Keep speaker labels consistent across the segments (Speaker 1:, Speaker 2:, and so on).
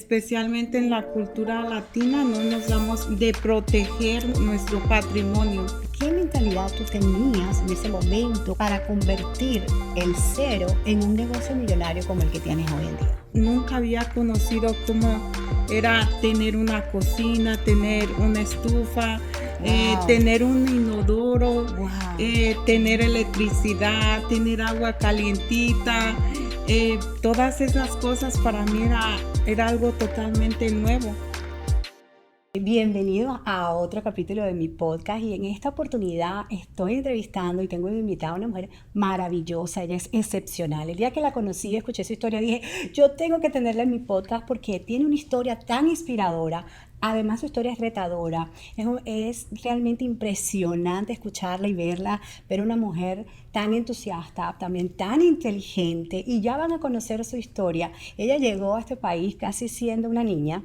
Speaker 1: especialmente en la cultura latina, no nos damos de proteger nuestro patrimonio.
Speaker 2: ¿Qué mentalidad tú tenías en ese momento para convertir el cero en un negocio millonario como el que tienes hoy en día?
Speaker 1: Nunca había conocido cómo era tener una cocina, tener una estufa, tener un inodoro, tener electricidad, tener agua calientita. Todas esas cosas para mí era algo totalmente nuevo.
Speaker 2: Bienvenidos a otro capítulo de mi podcast y en esta oportunidad estoy entrevistando y tengo invitada a una mujer maravillosa, ella es excepcional. El día que la conocí y escuché su historia dije, yo tengo que tenerla en mi podcast porque tiene una historia tan inspiradora. Además su historia es retadora, es realmente impresionante escucharla y verla, ver una mujer tan entusiasta, también tan inteligente y ya van a conocer su historia. Ella llegó a este país casi siendo una niña,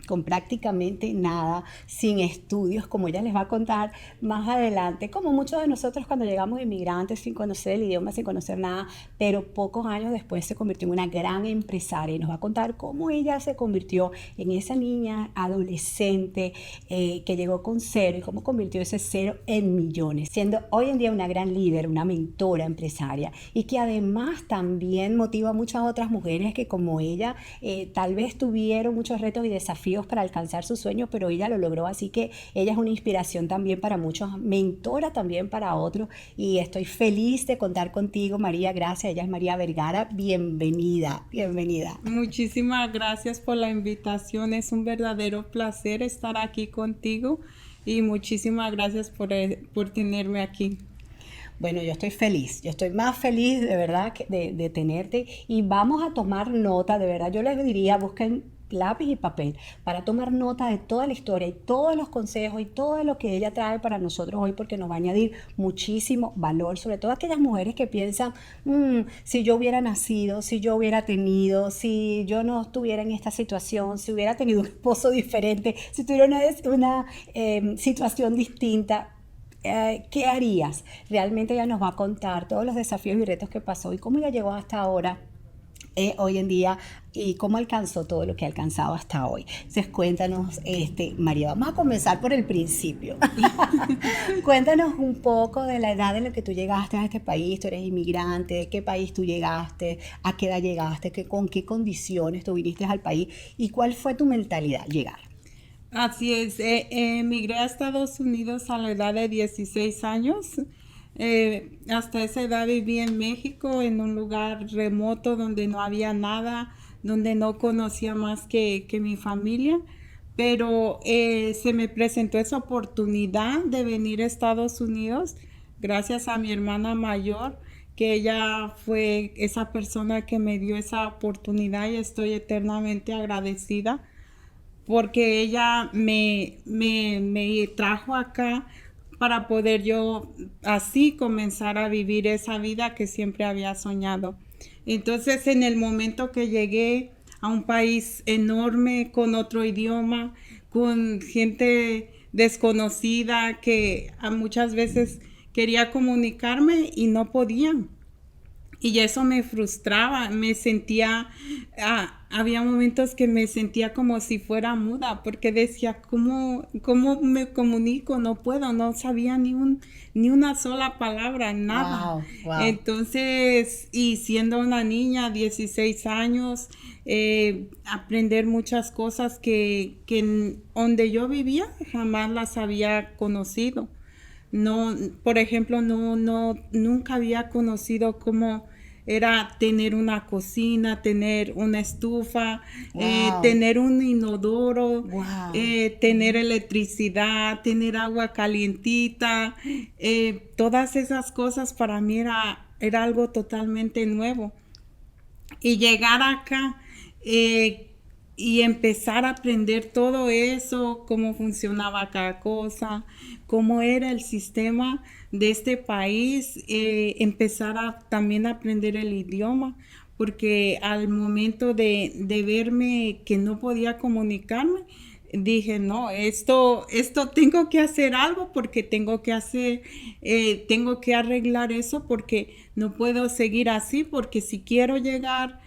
Speaker 2: con prácticamente nada, sin estudios, como ella les va a contar más adelante, como muchos de nosotros cuando llegamos inmigrantes sin conocer el idioma, sin conocer nada, pero pocos años después se convirtió en una gran empresaria y nos va a contar cómo ella se convirtió en esa niña adolescente que llegó con cero y cómo convirtió ese cero en millones, siendo hoy en día una gran líder, una mentora empresaria y que además también motiva a muchas otras mujeres que como ella tal vez tuvieron muchos retos y desafíos para alcanzar sus sueños, pero ella lo logró, así que ella es una inspiración también para muchos, mentora también para otros y estoy feliz de contar contigo, María. Gracias, ella es María Vergara, bienvenida.
Speaker 1: Muchísimas gracias por la invitación, es un verdadero placer estar aquí contigo y muchísimas gracias por tenerme aquí.
Speaker 2: Bueno, yo estoy más feliz de verdad de tenerte y vamos a tomar nota, de verdad, yo les diría, busquen lápiz y papel para tomar nota de toda la historia y todos los consejos y todo lo que ella trae para nosotros hoy porque nos va a añadir muchísimo valor, sobre todo aquellas mujeres que piensan, si yo hubiera nacido, si yo hubiera tenido, si yo no estuviera en esta situación, si hubiera tenido un esposo diferente, si tuviera una situación distinta, ¿qué harías? Realmente ella nos va a contar todos los desafíos y retos que pasó y cómo ella llegó hasta ahora, hoy en día, y cómo alcanzó todo lo que ha alcanzado hasta hoy. Entonces cuéntanos, María, vamos a comenzar por el principio. Cuéntanos un poco de la edad en la que tú llegaste a este país, tú eres inmigrante, de qué país tú llegaste, a qué edad llegaste, con qué condiciones tú viniste al país y cuál fue tu mentalidad llegar.
Speaker 1: Así es, emigré a Estados Unidos a la edad de 16 años. Hasta esa edad viví en México, en un lugar remoto donde no había nada, donde no conocía más que mi familia. Pero se me presentó esa oportunidad de venir a Estados Unidos gracias a mi hermana mayor, que ella fue esa persona que me dio esa oportunidad y estoy eternamente agradecida porque ella me trajo acá para poder yo así comenzar a vivir esa vida que siempre había soñado. Entonces, en el momento que llegué a un país enorme, con otro idioma, con gente desconocida que muchas veces quería comunicarme y no podía. Y eso me frustraba, me sentía, había momentos que me sentía como si fuera muda, porque decía, ¿cómo me comunico? No puedo, no sabía ni una sola palabra, nada.
Speaker 2: Wow.
Speaker 1: Entonces, y siendo una niña, 16 años, aprender muchas cosas que donde yo vivía jamás las había conocido. No, por ejemplo, nunca había conocido cómo era tener una cocina, tener una estufa, tener un inodoro, tener electricidad, tener agua calientita. Todas esas cosas para mí era algo totalmente nuevo. Y llegar acá y empezar a aprender todo eso, cómo funcionaba cada cosa, cómo era el sistema de este país, empezar a también aprender el idioma, porque al momento de verme que no podía comunicarme, dije, no, esto tengo que hacer algo porque tengo que arreglar eso porque no puedo seguir así, porque si quiero llegar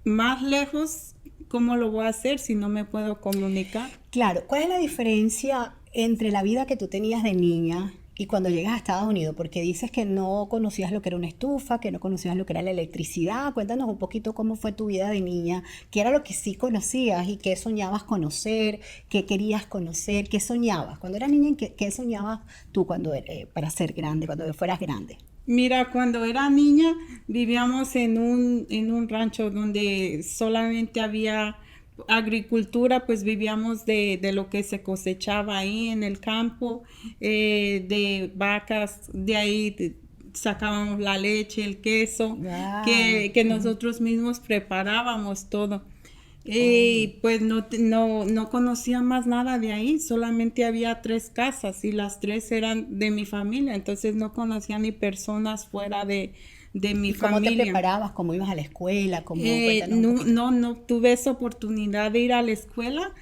Speaker 1: más lejos, ¿cómo lo voy a hacer si no me puedo comunicar?
Speaker 2: Claro, ¿cuál es la diferencia entre la vida que tú tenías de niña y cuando llegas a Estados Unidos? Porque dices que no conocías lo que era una estufa, que no conocías lo que era la electricidad. Cuéntanos un poquito cómo fue tu vida de niña, qué era lo que sí conocías y qué soñabas conocer, qué querías conocer, qué soñabas. Cuando eras niña, ¿qué soñabas tú para ser grande, cuando fueras grande?
Speaker 1: Mira, cuando era niña vivíamos en un rancho donde solamente había agricultura, pues vivíamos de lo que se cosechaba ahí en el campo, de vacas, de ahí sacábamos la leche, el queso,
Speaker 2: Wow.
Speaker 1: que nosotros mismos preparábamos todo.
Speaker 2: Oh.
Speaker 1: Y pues no conocía más nada de ahí, solamente había 3 casas y las 3 eran de mi familia, entonces no conocía ni personas fuera de mi
Speaker 2: ¿Y cómo te
Speaker 1: familia.
Speaker 2: preparabas? ¿Cómo ibas a la escuela? Cuéntanos un poquito.
Speaker 1: No tuve esa oportunidad de ir a la escuela,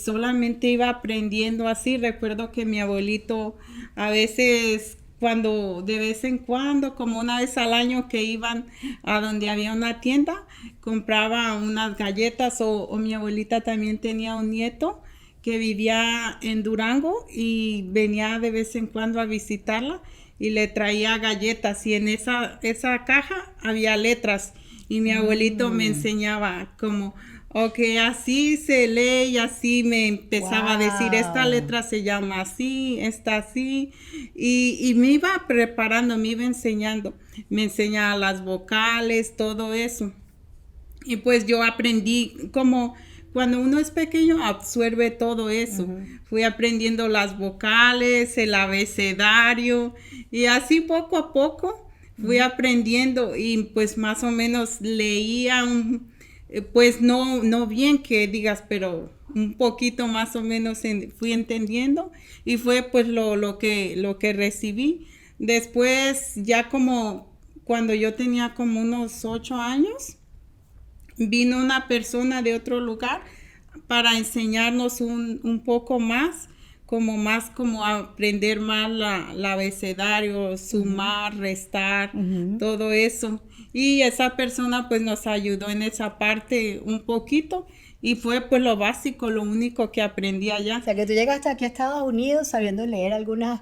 Speaker 1: solamente iba aprendiendo así. Recuerdo que mi abuelito a veces, de vez en cuando, como una vez al año que iban a donde había una tienda, compraba unas galletas o mi abuelita también tenía un nieto que vivía en Durango y venía de vez en cuando a visitarla y le traía galletas y en esa caja había letras y mi abuelito me enseñaba como, ok, así se lee y así me empezaba a decir, esta
Speaker 2: Wow.
Speaker 1: letra se llama así, esta así y me iba preparando, me iba enseñando, me enseñaba las vocales, todo eso. Y pues yo aprendí como cuando uno es pequeño absorbe todo eso.
Speaker 2: Ujú.
Speaker 1: Fui aprendiendo las vocales, el abecedario y así poco a poco fui aprendiendo y pues más o menos leía pues no bien que digas, pero un poquito más o menos fui entendiendo y fue pues lo que recibí. Después ya como cuando yo tenía como unos 8 años, vino una persona de otro lugar para enseñarnos un poco más como aprender más la abecedario, sumar, restar,
Speaker 2: Ujú.
Speaker 1: todo eso. Y esa persona pues nos ayudó en esa parte un poquito y fue pues lo básico, lo único que aprendí
Speaker 2: O
Speaker 1: allá.
Speaker 2: sea, que tú llegaste aquí a Estados Unidos sabiendo leer algunas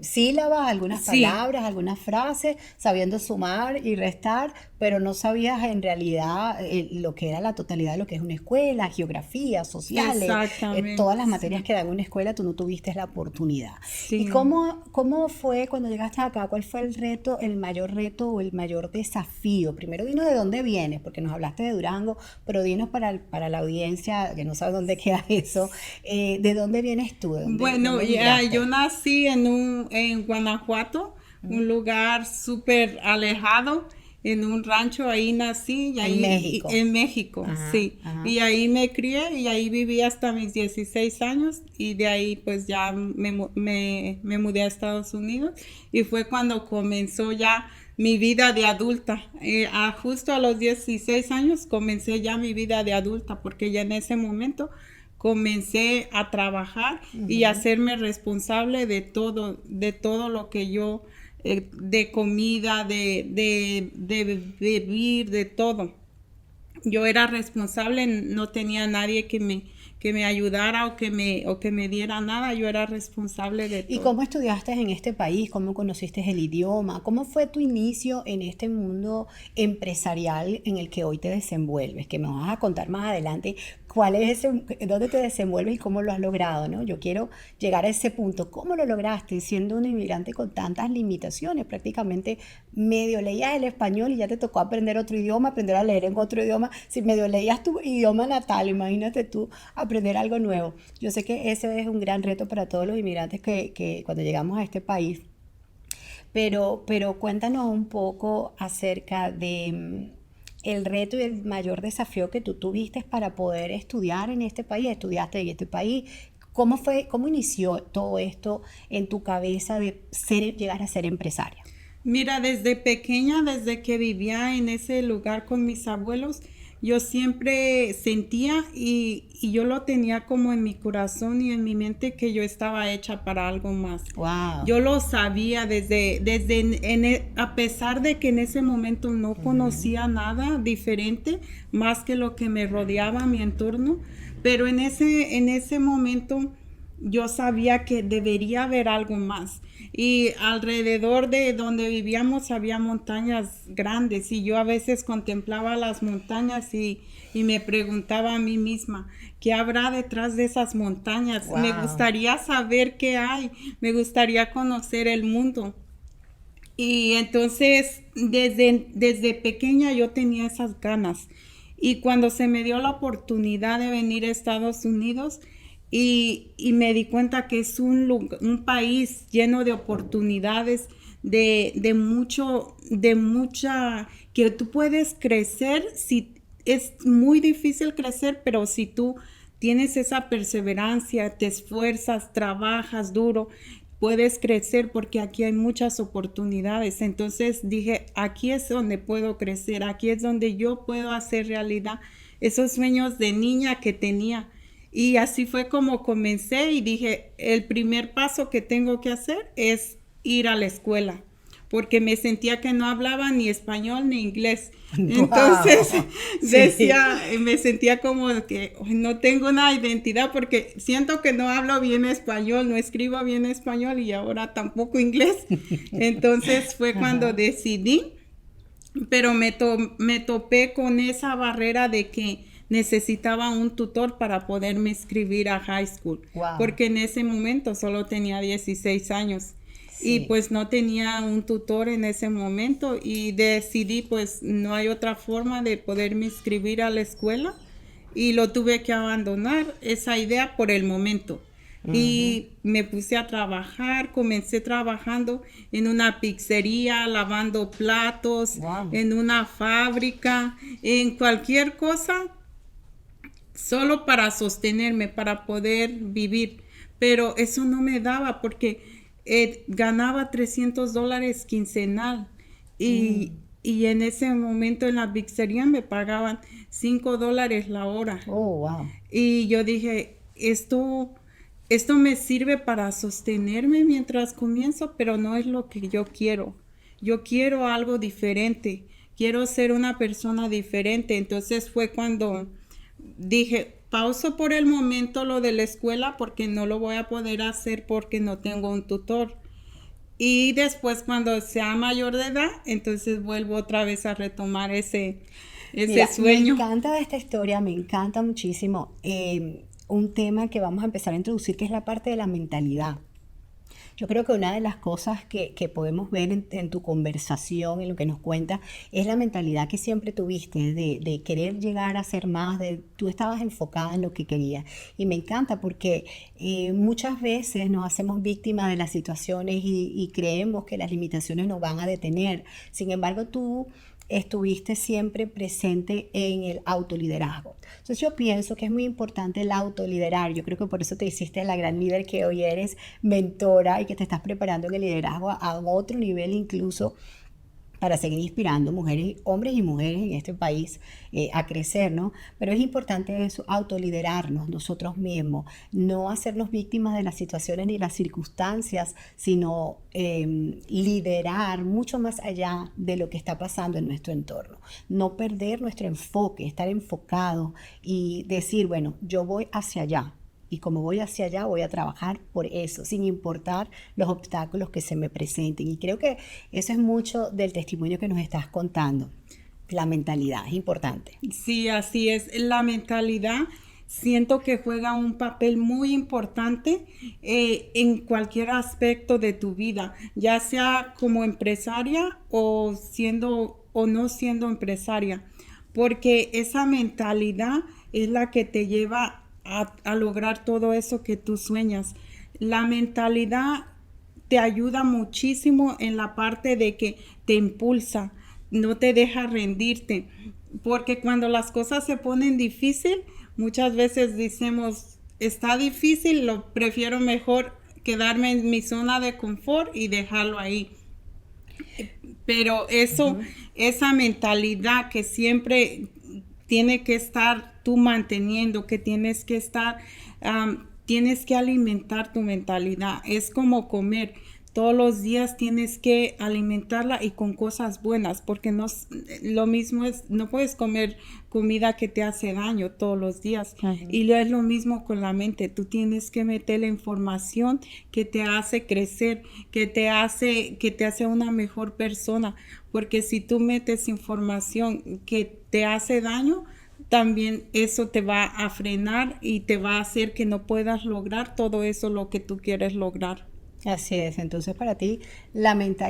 Speaker 2: sílabas, algunas
Speaker 1: Sí,
Speaker 2: palabras, algunas frases, sabiendo sumar y restar, pero no sabías en realidad lo que era la totalidad de lo que es una escuela, geografía, sociales, todas
Speaker 1: exactamente,
Speaker 2: las materias
Speaker 1: sí,
Speaker 2: que dan una escuela, tú no tuviste la oportunidad. ¿Y
Speaker 1: sí.
Speaker 2: cómo fue cuando llegaste acá? ¿Cuál fue el reto, el mayor reto o el mayor desafío? Primero dinos de dónde vienes, porque nos hablaste de Durango, pero dinos para la audiencia que no sabe dónde queda eso, ¿de dónde vienes tú?
Speaker 1: Bueno,
Speaker 2: ¿Dónde
Speaker 1: ya, yo
Speaker 2: emigraste?
Speaker 1: nací en Guanajuato, un lugar súper alejado, en un rancho, ahí nací
Speaker 2: En
Speaker 1: y
Speaker 2: México.
Speaker 1: en México,
Speaker 2: Ajá,
Speaker 1: sí.
Speaker 2: ajá.
Speaker 1: Y ahí me crié y ahí viví hasta mis 16 años y de ahí pues ya me mudé a Estados Unidos y fue cuando comenzó ya mi vida de adulta. Justo a los 16 años comencé ya mi vida de adulta porque ya en ese momento comencé a trabajar y a
Speaker 2: Ujú.
Speaker 1: hacerme responsable de todo lo que yo, de comida, de vivir, de todo. Yo era responsable, no tenía nadie que me ayudara o que me diera nada, yo era responsable de
Speaker 2: ¿Y
Speaker 1: todo.
Speaker 2: cómo estudiaste en este país? ¿Cómo conociste el idioma? ¿Cómo fue tu inicio en este mundo empresarial en el que hoy te desenvuelves? Que me vas a contar más adelante cuál es dónde te desenvuelves y cómo lo has logrado, ¿no? Yo quiero llegar a ese punto. ¿Cómo lo lograste siendo un inmigrante con tantas limitaciones? Prácticamente medio leías el español y ya te tocó aprender otro idioma, aprender a leer en otro idioma. Si medio leías tu idioma natal, imagínate tú aprender algo nuevo. Yo sé que ese es un gran reto para todos los inmigrantes que cuando llegamos a este país, pero cuéntanos un poco acerca de el reto y el mayor desafío que tú tuviste para poder estudiar en este país, estudiaste en este país. ¿Cómo fue, cómo inició todo esto en tu cabeza de llegar a ser empresaria?
Speaker 1: Mira, desde pequeña, desde que vivía en ese lugar con mis abuelos, yo siempre sentía y yo lo tenía como en mi corazón y en mi mente que yo estaba hecha para algo más.
Speaker 2: Wow.
Speaker 1: Yo lo sabía a pesar de que en ese momento no conocía nada diferente más que lo que me rodeaba, mi entorno, pero en ese momento yo sabía que debería haber algo más. Y alrededor de donde vivíamos había montañas grandes y yo a veces contemplaba las montañas y me preguntaba a mí misma, ¿qué habrá detrás de esas montañas?
Speaker 2: Wow.
Speaker 1: Me gustaría saber qué hay, me gustaría conocer el mundo. Y entonces desde pequeña yo tenía esas ganas. Y cuando se me dio la oportunidad de venir a Estados Unidos y me di cuenta que es un país lleno de oportunidades, de mucha, que tú puedes crecer, si es muy difícil crecer, pero si tú tienes esa perseverancia, te esfuerzas, trabajas duro, puedes crecer porque aquí hay muchas oportunidades. Entonces dije, aquí es donde puedo crecer, aquí es donde yo puedo hacer realidad esos sueños de niña que tenía. Y así fue como comencé y dije, el primer paso que tengo que hacer es ir a la escuela, porque me sentía que no hablaba ni español ni inglés. Entonces
Speaker 2: Wow.
Speaker 1: decía, me sentía como que no tengo una identidad porque siento que no hablo bien español, no escribo bien español y ahora tampoco inglés. Entonces fue cuando decidí, pero me topé con esa barrera de que necesitaba un tutor para poderme inscribir a high school,
Speaker 2: Wow.
Speaker 1: porque en ese momento solo tenía 16 años. Y
Speaker 2: Sí.
Speaker 1: pues no tenía un tutor en ese momento y decidí pues no hay otra forma de poderme inscribir a la escuela y lo tuve que abandonar esa idea por el momento. Y me puse a trabajar, comencé trabajando en una pizzería, lavando platos,
Speaker 2: Wow.
Speaker 1: en una fábrica, en cualquier cosa, solo para sostenerme, para poder vivir. Pero eso no me daba porque ganaba $300 quincenal y en ese momento en la pizzería me pagaban $5 la hora.
Speaker 2: Oh, wow.
Speaker 1: Y yo dije, esto me sirve para sostenerme mientras comienzo, pero no es lo que yo quiero. Yo quiero algo diferente, quiero ser una persona diferente. Entonces fue cuando dije, pauso por el momento lo de la escuela porque no lo voy a poder hacer porque no tengo un tutor. Y después cuando sea mayor de edad, entonces vuelvo otra vez a retomar ese
Speaker 2: Mira, me
Speaker 1: sueño.
Speaker 2: encanta de esta historia, me encanta muchísimo. Un tema que vamos a empezar a introducir, que es la parte de la mentalidad. Yo creo que una de las cosas que podemos ver en tu conversación, en lo que nos cuentas, es la mentalidad que siempre tuviste de querer llegar a ser más, tú estabas enfocada en lo que querías. Y me encanta porque muchas veces nos hacemos víctimas de las situaciones y creemos que las limitaciones nos van a detener. Sin embargo, tú estuviste siempre presente en el autoliderazgo. Entonces yo pienso que es muy importante el autoliderar. Yo creo que por eso te hiciste la gran líder que hoy eres, mentora, y que te estás preparando en el liderazgo a otro nivel incluso, para seguir inspirando mujeres, hombres y mujeres en este país a crecer, ¿no? Pero es importante eso, autoliderarnos nosotros mismos, no hacernos víctimas de las situaciones ni las circunstancias, sino liderar mucho más allá de lo que está pasando en nuestro entorno. No perder nuestro enfoque, estar enfocado y decir, bueno, yo voy hacia allá. Y como voy hacia allá, voy a trabajar por eso, sin importar los obstáculos que se me presenten. Y creo que eso es mucho del testimonio que nos estás contando. La mentalidad es importante.
Speaker 1: Sí, así es. La mentalidad siento que juega un papel muy importante en cualquier aspecto de tu vida, ya sea como empresaria o no siendo empresaria, porque esa mentalidad es la que te lleva a lograr todo eso que tú sueñas. La mentalidad te ayuda muchísimo en la parte de que te impulsa, no te deja rendirte, porque cuando las cosas se ponen difícil, muchas veces decimos, está difícil, lo prefiero mejor quedarme en mi zona de confort y dejarlo ahí. Pero esa mentalidad que siempre tiene que estar tú manteniendo, que tienes que estar, tienes que alimentar tu mentalidad. Es como comer. Todos los días tienes que alimentarla y con cosas buenas, porque no lo mismo es, no puedes comer comida que te hace daño todos los días. Y es lo mismo con la mente. Tú tienes que meter la información que te hace crecer, que te hace una mejor persona, porque si tú metes información que te hace daño, también eso te va a frenar y te va a hacer que no puedas lograr todo eso lo que tú quieres lograr.
Speaker 2: Así es, entonces para ti la mente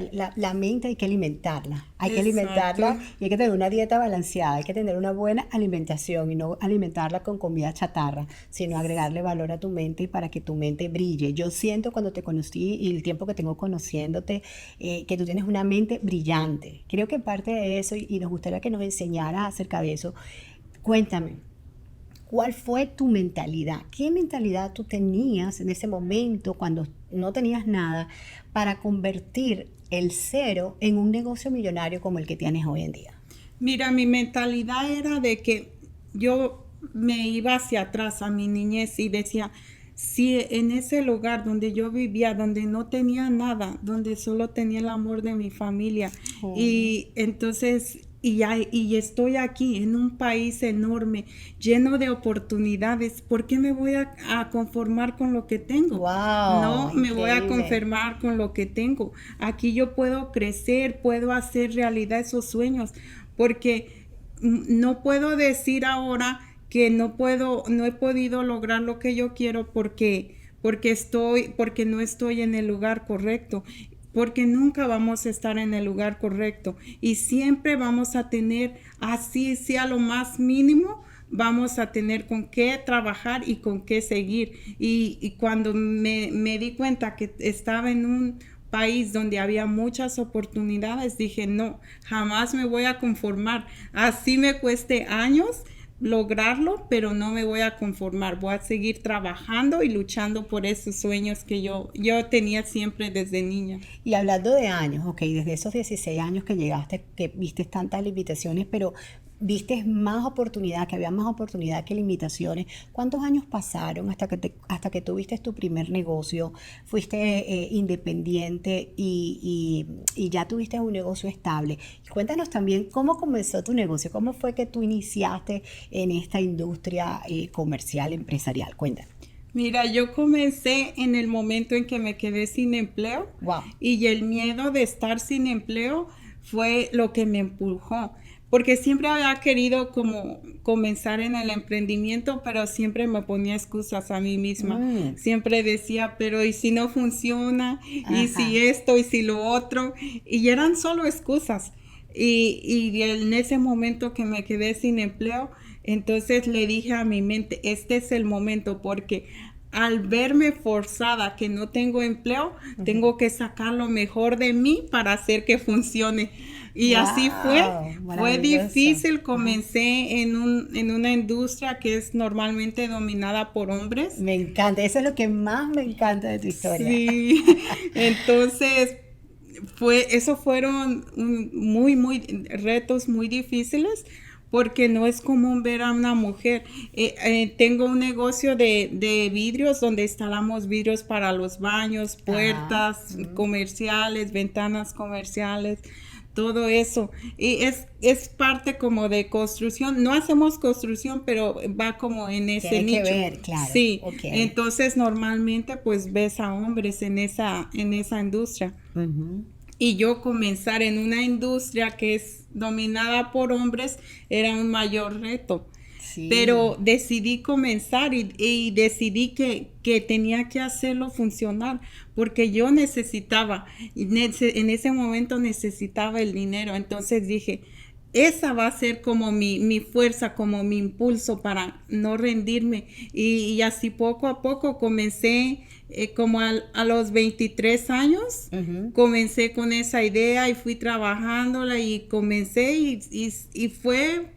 Speaker 2: hay que alimentarla, hay que alimentarla y hay que tener una dieta balanceada, hay que tener una buena alimentación y no alimentarla con comida chatarra, sino agregarle valor a tu mente para que tu mente brille. Yo siento cuando te conocí y el tiempo que tengo conociéndote, que tú tienes una mente brillante. Creo que parte de eso, y nos gustaría que nos enseñaras acerca de eso. Cuéntame. ¿Cuál fue tu mentalidad? ¿Qué mentalidad tú tenías en ese momento cuando no tenías nada para convertir el cero en un negocio millonario como el que tienes hoy en día?
Speaker 1: Mira, mi mentalidad era de que yo me iba hacia atrás a mi niñez y decía, si en ese lugar donde yo vivía, donde no tenía nada, donde solo tenía el amor de mi familia, y entonces... Y estoy aquí en un país enorme, lleno de oportunidades. ¿Por qué me voy a conformar con lo que tengo?
Speaker 2: Wow,
Speaker 1: No me voy a
Speaker 2: increíble.
Speaker 1: conformar con lo que tengo. Aquí yo puedo crecer, puedo hacer realidad esos sueños, porque no puedo decir ahora que no he podido lograr lo que yo quiero porque no estoy en el lugar correcto, porque nunca vamos a estar en el lugar correcto y siempre vamos a tener, así sea lo más mínimo, vamos a tener con qué trabajar y con qué seguir. Y cuando me di cuenta que estaba en un país donde había muchas oportunidades, dije, no, jamás me voy a conformar. Así me cueste años lograrlo, pero no me voy a conformar. Voy a seguir trabajando y luchando por esos sueños que yo tenía siempre desde niña.
Speaker 2: Y hablando de años, ok, desde esos 16 años que llegaste, que viste tantas limitaciones, pero viste más oportunidad, que había más oportunidad que limitaciones. ¿Cuántos años pasaron hasta que tuviste tu primer negocio, fuiste independiente y ya tuviste un negocio estable? Cuéntanos también cómo comenzó tu negocio, cómo fue que tú iniciaste en esta industria comercial, empresarial. Cuéntanos.
Speaker 1: Mira, yo comencé en el momento en que me quedé sin empleo.
Speaker 2: Wow.
Speaker 1: Y el miedo de estar sin empleo fue lo que me empujó, porque siempre había querido como comenzar en el emprendimiento, pero siempre me ponía excusas a mí misma. Siempre decía, pero ¿y si no funciona? ¿Y si esto? ¿Y si lo otro? Y eran solo excusas. Y en ese momento que me quedé sin empleo, entonces le dije a mi mente, este es el momento, porque al verme forzada que no tengo empleo, tengo que sacar lo mejor de mí para hacer que funcione. Y así fue difícil. Comencé en una industria que es normalmente dominada por hombres.
Speaker 2: Me encanta, eso es lo que más me encanta de tu historia.
Speaker 1: Sí, entonces fueron retos muy difíciles, porque no es común ver a una mujer. Tengo un negocio de vidrios donde instalamos vidrios para los baños, puertas comerciales, ventanas comerciales, todo eso. Y es parte como de construcción. No hacemos construcción, pero va como en ese nicho.
Speaker 2: Tiene que ver, claro.
Speaker 1: Sí, entonces normalmente pues ves a hombres en esa industria. Y yo comenzar en una industria que es dominada por hombres era un mayor reto. Sí. Pero decidí comenzar y decidí que tenía que hacerlo funcionar, porque yo necesitaba, en ese momento necesitaba el dinero. Entonces dije, esa va a ser como mi fuerza, como mi impulso para no rendirme. Y así poco a poco comencé, como a los 23 años, comencé con esa idea y fui trabajándola y comencé y fue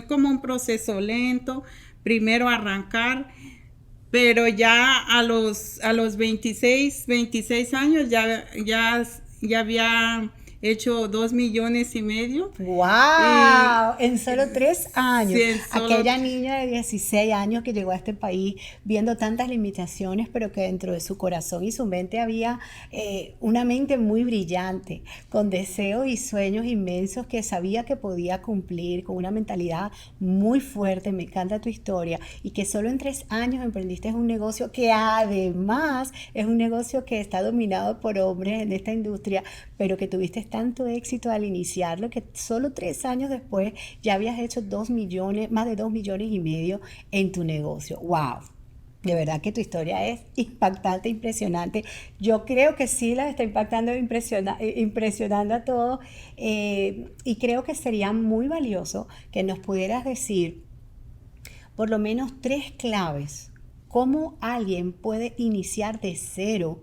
Speaker 1: como un proceso lento, primero arrancar, pero ya a los 26 años ya había hecho 2,5 millones.
Speaker 2: ¡Wow! En solo 3 años.
Speaker 1: Sí,
Speaker 2: Aquella niña de 16 años que llegó a este país viendo tantas limitaciones, pero que dentro de su corazón y su mente había una mente muy brillante, con deseos y sueños inmensos que sabía que podía cumplir, con una mentalidad muy fuerte. Me encanta tu historia. Y que solo en 3 años emprendiste un negocio que además es un negocio que está dominado por hombres en esta industria, pero que tuviste tanto éxito al iniciarlo que solo 3 años después ya habías hecho 2 millones, más de 2,5 millones en tu negocio. ¡Wow! De verdad que tu historia es impactante, impresionante. Yo creo que sí la está impactando, impresionando a todos, y creo que sería muy valioso que nos pudieras decir por lo menos 3 claves. ¿Cómo alguien puede iniciar de cero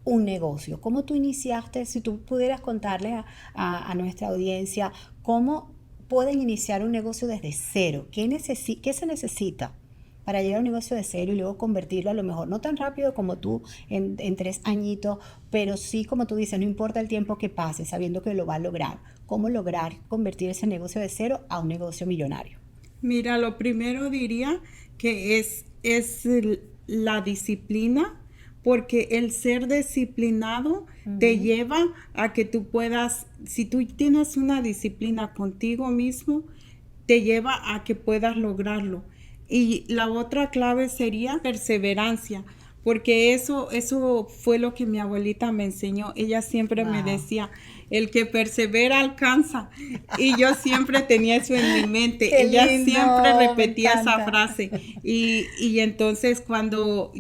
Speaker 2: un negocio? ¿Cómo tú iniciaste? Si tú pudieras contarles a nuestra audiencia, ¿cómo pueden iniciar un negocio desde cero? ¿Qué se necesita para llegar a un negocio de cero y luego convertirlo, a lo mejor no tan rápido como tú en 3 añitos, pero sí, como tú dices, no importa el tiempo que pase, sabiendo que lo va a lograr? ¿Cómo lograr convertir ese negocio de cero a un negocio millonario?
Speaker 1: Mira, lo primero diría que es la disciplina, porque el ser disciplinado te lleva a que tú puedas, si tú tienes una disciplina contigo mismo, te lleva a que puedas lograrlo. Y la otra clave sería perseverancia, porque eso fue lo que mi abuelita me enseñó. Ella siempre me
Speaker 2: Wow.
Speaker 1: decía, el que persevera alcanza. Y yo siempre tenía eso en mi mente.
Speaker 2: Qué
Speaker 1: Ella siempre
Speaker 2: lindo, me
Speaker 1: repetía esa
Speaker 2: encanta.
Speaker 1: frase. Y entonces cuando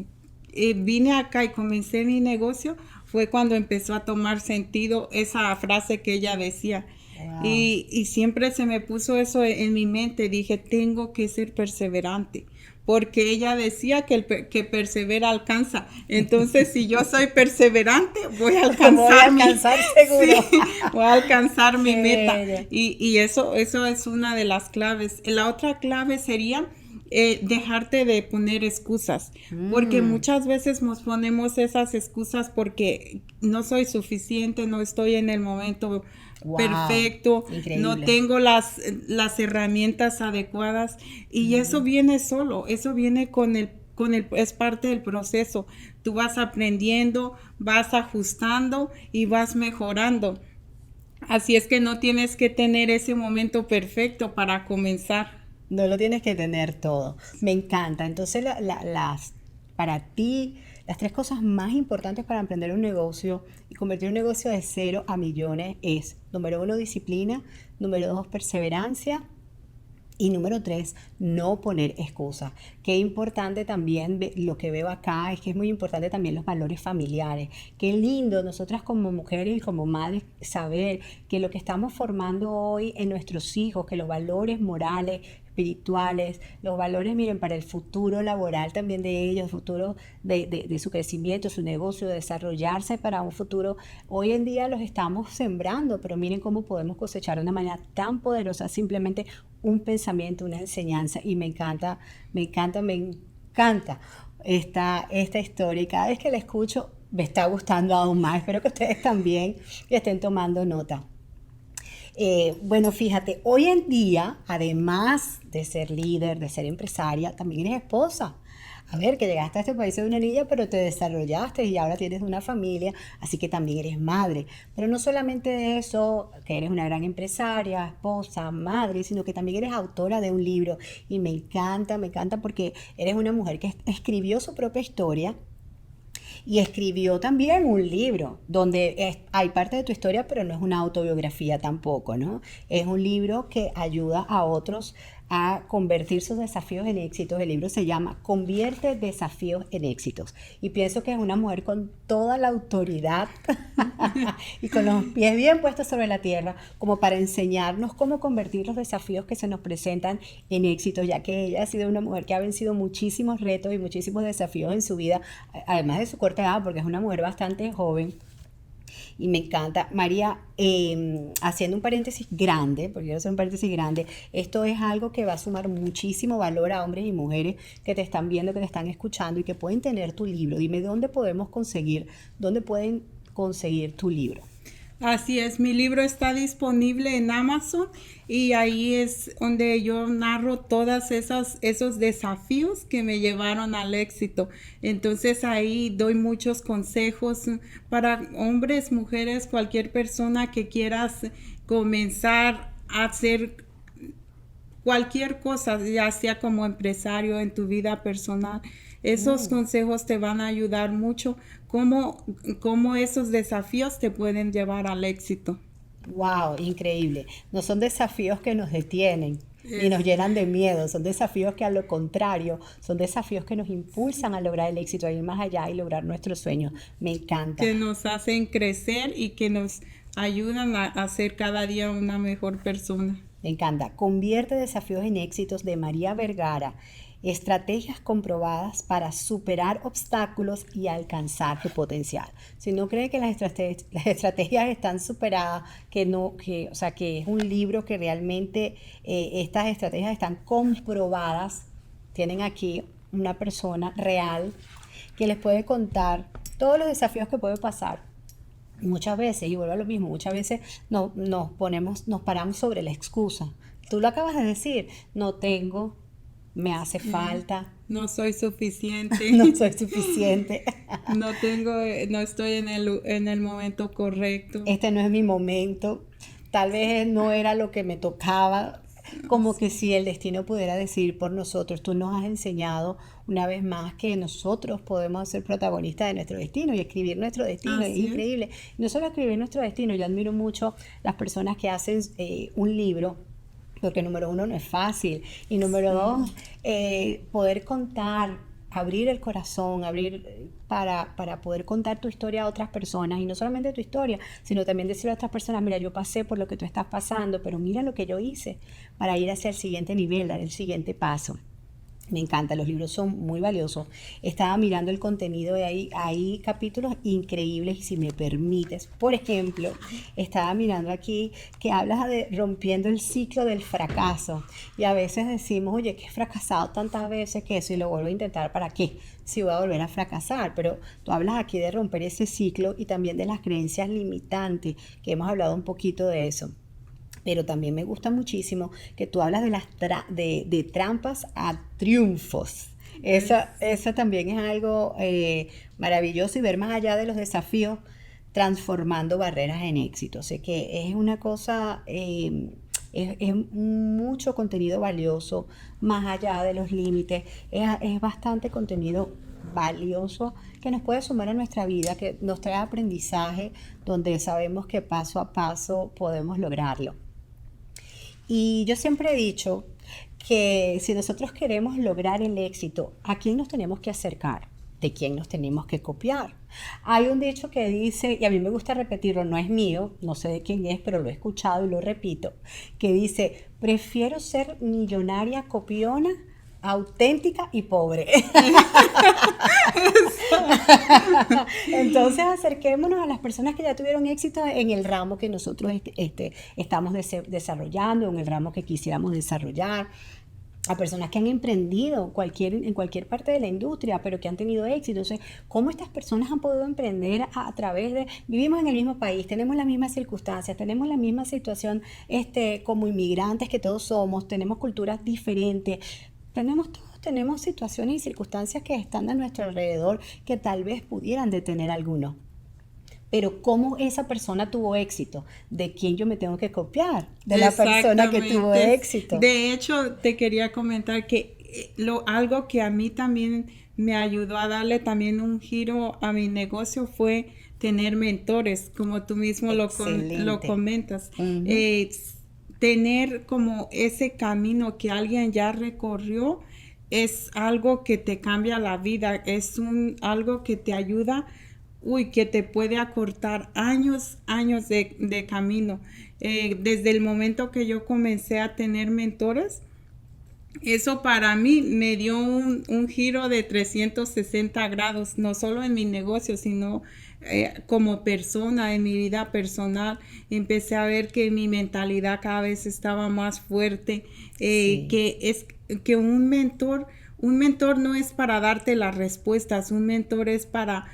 Speaker 1: vine acá y comencé mi negocio, fue cuando empezó a tomar sentido esa frase que ella decía.
Speaker 2: Wow.
Speaker 1: Y siempre se me puso eso en mi mente. Dije, tengo que ser perseverante, porque ella decía que persevera alcanza. Entonces, si yo soy perseverante, voy a
Speaker 2: Voy a
Speaker 1: alcanzar
Speaker 2: alcanzar
Speaker 1: sí,
Speaker 2: seguro.
Speaker 1: voy a alcanzar mi
Speaker 2: Qué
Speaker 1: meta.
Speaker 2: bello.
Speaker 1: Y eso es una de las claves. La otra clave sería dejarte de poner excusas, porque
Speaker 2: Mm,
Speaker 1: muchas veces nos ponemos esas excusas porque no soy suficiente, no estoy en el momento
Speaker 2: wow.
Speaker 1: perfecto, no
Speaker 2: Increíble.
Speaker 1: tengo las herramientas adecuadas, y eso viene solo, eso viene es parte del proceso. Tú vas aprendiendo, vas ajustando y vas mejorando. Así es que no tienes que tener ese momento perfecto para comenzar.
Speaker 2: No lo tienes que tener todo. Me encanta. Entonces, para ti, las 3 cosas más importantes para emprender un negocio y convertir un negocio de 0 a millones es, número 1, disciplina, número 2, perseverancia, y número 3, no poner excusas. Qué importante también, lo que veo acá es que es muy importante también los valores familiares. Qué lindo nosotras como mujeres y como madres saber que lo que estamos formando hoy en nuestros hijos, que los valores morales, espirituales, los valores, miren, para el futuro laboral también de ellos, el futuro de su crecimiento, su negocio, de desarrollarse para un futuro, hoy en día los estamos sembrando, pero miren cómo podemos cosechar de una manera tan poderosa, simplemente un pensamiento, una enseñanza. Y me encanta, me encanta, me encanta esta historia, y cada vez que la escucho me está gustando aún más. Espero que ustedes también estén tomando nota. Bueno, fíjate, hoy en día, además de ser líder, de ser empresaria, también eres esposa. A ver, que llegaste a este país de una niña, pero te desarrollaste y ahora tienes una familia, así que también eres madre. Pero no solamente eso, que eres una gran empresaria, esposa, madre, sino que también eres autora de un libro. Y me encanta porque eres una mujer que escribió su propia historia y escribió también un libro donde hay parte de tu historia, pero no es una autobiografía tampoco, ¿no? Es un libro que ayuda a otros a convertir sus desafíos en éxitos. El libro se llama Convierte desafíos en éxitos. Y pienso que es una mujer con toda la autoridad y con los pies bien puestos sobre la tierra, como para enseñarnos cómo convertir los desafíos que se nos presentan en éxitos, ya que ella ha sido una mujer que ha vencido muchísimos retos y muchísimos desafíos en su vida, además de su corta edad, porque es una mujer bastante joven. Y me encanta. María, haciendo un paréntesis grande, porque quiero hacer un paréntesis grande, esto es algo que va a sumar muchísimo valor a hombres y mujeres que te están viendo, que te están escuchando y que pueden tener tu libro. Dime dónde pueden conseguir tu libro.
Speaker 1: Así es, mi libro está disponible en Amazon y ahí es donde yo narro todas esos desafíos que me llevaron al éxito. Entonces ahí doy muchos consejos para hombres, mujeres, cualquier persona que quieras comenzar a hacer cualquier cosa, ya sea como empresario en tu vida personal. Esos consejos te van a ayudar mucho, cómo esos desafíos te pueden llevar al éxito.
Speaker 2: Wow, increíble. No son desafíos que nos detienen ni nos
Speaker 1: Es
Speaker 2: llenan de miedo, son desafíos que a lo contrario, son desafíos que nos impulsan a lograr el éxito, a ir más allá y lograr nuestros sueños. Me encanta.
Speaker 1: que nos hacen crecer y que nos ayudan a ser cada día una mejor persona.
Speaker 2: Me encanta. Convierte desafíos en éxitos de María Vergara. Estrategias comprobadas para superar obstáculos y alcanzar tu potencial. Si no cree que las estrategias están superadas, que no, que, o sea, que es un libro que realmente estas estrategias están comprobadas, tienen aquí una persona real que les puede contar todos los desafíos que puede pasar. Muchas veces, y vuelvo a lo mismo, muchas veces nos paramos sobre la excusa. Tú lo acabas de decir, no tengo, me hace falta,
Speaker 1: No soy suficiente,
Speaker 2: no soy suficiente,
Speaker 1: no estoy en el momento correcto.
Speaker 2: este no es mi momento, tal vez no era lo que me tocaba, como que si el destino pudiera decidir por nosotros. Tú nos has enseñado una vez más que nosotros podemos ser protagonistas de nuestro destino y escribir nuestro destino. Es
Speaker 1: Así es.
Speaker 2: increíble. No solo escribir nuestro destino, yo admiro mucho las personas que hacen un libro, porque número uno no es fácil y número dos, poder contar, abrir el corazón, para poder contar tu historia a otras personas y no solamente tu historia, sino también decirle a otras personas, mira, yo pasé por lo que tú estás pasando, pero mira lo que yo hice para ir hacia el siguiente nivel, dar el siguiente paso. Me encanta, los libros son muy valiosos. Estaba mirando el contenido de ahí, hay capítulos increíbles y si me permites, por ejemplo, estaba mirando aquí que hablas de rompiendo el ciclo del fracaso y a veces decimos, oye, que he fracasado tantas veces que eso y lo vuelvo a intentar, ¿para qué? Si voy a volver a fracasar, pero tú hablas aquí de romper ese ciclo y también de las creencias limitantes, que hemos hablado un poquito de eso. Pero también me gusta muchísimo que tú hablas de trampas a triunfos. Esa también es algo maravilloso y ver más allá de los desafíos, transformando barreras en éxito. Sé que es una cosa, es mucho contenido valioso, más allá de los límites. Es bastante contenido valioso que nos puede sumar a nuestra vida, que nos trae aprendizaje, donde sabemos que paso a paso podemos lograrlo. Y yo siempre he dicho que si nosotros queremos lograr el éxito, ¿a quién nos tenemos que acercar? ¿De quién nos tenemos que copiar? Hay un dicho que dice, y a mí me gusta repetirlo, no es mío, no sé de quién es, pero lo he escuchado y lo repito, que dice, prefiero ser millonaria copiona, auténtica y pobre. Entonces acerquémonos a las personas que ya tuvieron éxito en el ramo que nosotros estamos desarrollando, en el ramo que quisiéramos desarrollar, a personas que han emprendido en cualquier parte de la industria, pero que han tenido éxito. Entonces, ¿cómo estas personas han podido emprender a través de... Vivimos en el mismo país, tenemos las mismas circunstancias, tenemos la misma situación como inmigrantes que todos somos, tenemos culturas diferentes, tenemos situaciones y circunstancias que están a nuestro alrededor que tal vez pudieran detener a algunos. Pero ¿cómo esa persona tuvo éxito? ¿De quién yo me tengo que copiar? De la persona que tuvo éxito.
Speaker 1: De hecho, te quería comentar que algo que a mí también me ayudó a darle también un giro a mi negocio fue tener mentores, como tú mismo lo comentas. Uh-huh. Tener como ese camino que alguien ya recorrió es algo que te cambia la vida, es algo que te ayuda, que te puede acortar años de camino. Desde el momento que yo comencé a tener mentores, eso para mí me dio un giro de 360 grados, no solo en mi negocio, sino como persona, en mi vida personal. Empecé a ver que mi mentalidad cada vez estaba más fuerte, sí. que un mentor no es para darte las respuestas, un mentor es para